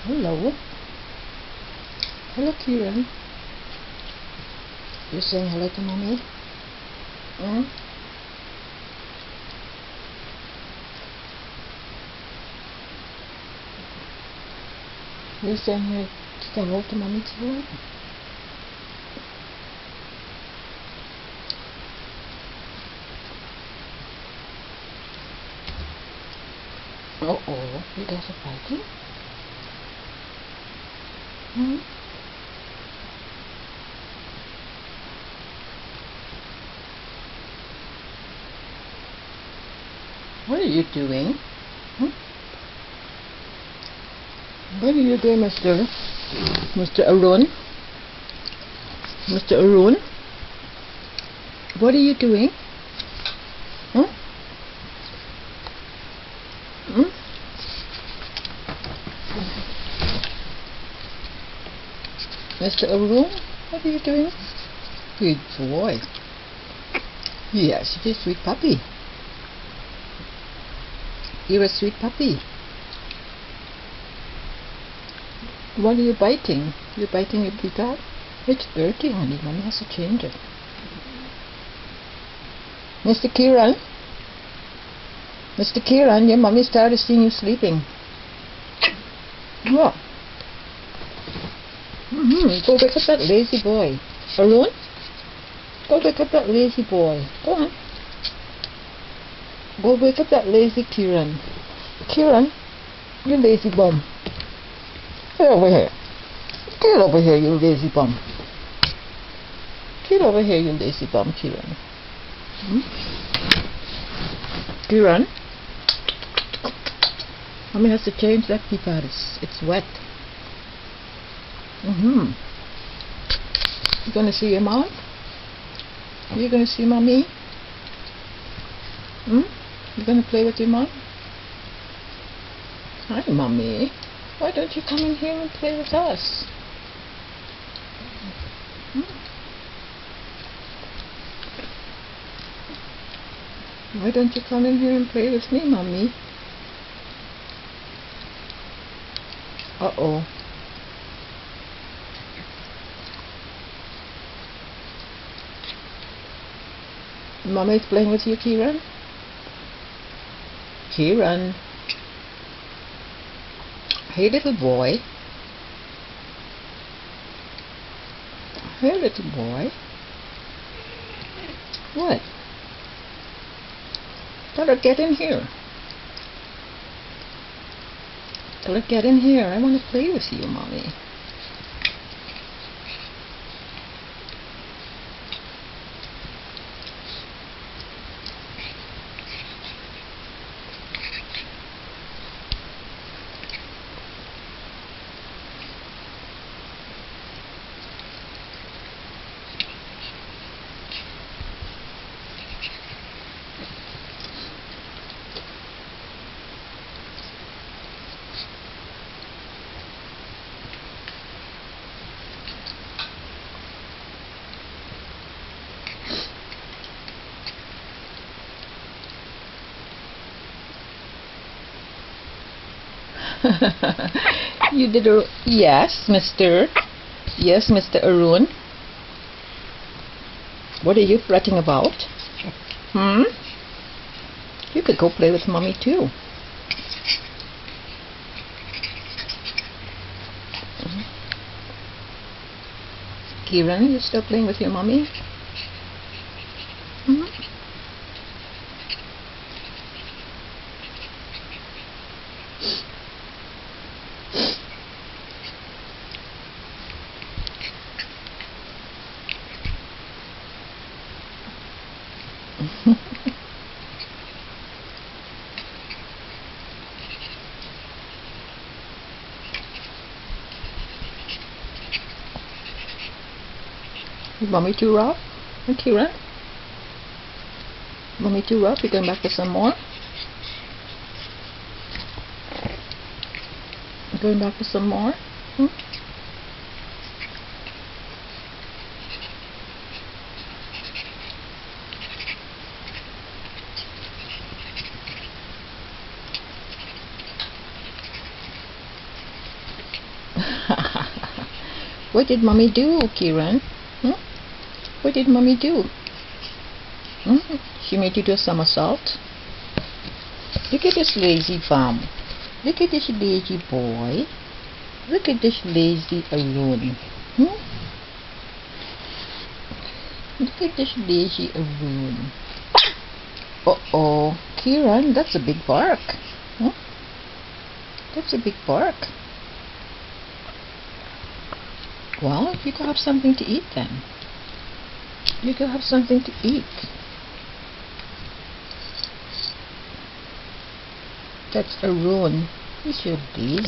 Hello. Hello, Kieran. You're saying hello to mommy? Hmm? You're saying hello to mommy, Kieran? Uh-oh. You guys are fighting? Hmm? What are you doing? Hmm? What are you doing, Mr. Arun? Mr. Arun? What are you doing? Hmm? Hmm? Mr. Arun? What are you doing? Good boy. Yes, you're a sweet puppy. You're a sweet puppy. What are you biting? You're biting your keypad? It's dirty, honey. Mommy has to change it. Mr. Kieran? Mr. Kieran, your mommy started seeing you sleeping. What? Go wake up that lazy boy. Arun? Go wake up that lazy boy. Go on. Go wake up that lazy Kieran. Kieran, you lazy bum. Get over here. Get over here, you lazy bum. Get over here, you lazy bum, Kieran. Kieran? Mommy has to change that keypad. It's wet. You gonna see your mom? You gonna see mommy? You gonna play with your mom? Hi, mommy. Why don't you come in here and play with us? Why don't you come in here and play with me, mommy? Uh-oh. Mommy is playing with you, Kieran? Kieran. Hey, little boy. Hey, little boy. What? Tell her get in here. Tell her get in here. I want to play with you, mommy. You did a... Yes, Mr. Yes, Mr. Arun. What are you fretting about? You could go play with mommy too. Kieran, you still playing with your mommy? Is mommy too rough? And Kieran? Mommy too rough? You going back for some more? You going back for some more? What did mommy do, Kieran? Hmm? What did mommy do? Hmm? She made you do a somersault? Look at this lazy bum. Look at this lazy boy. Look at this lazy Arun. Hmm? Look at this lazy Arun. Uh-oh. Kieran, that's a big bark. Hmm? That's a big bark. Well, you go have something to eat then. You go have something to eat. That's Arun. He's your lazy.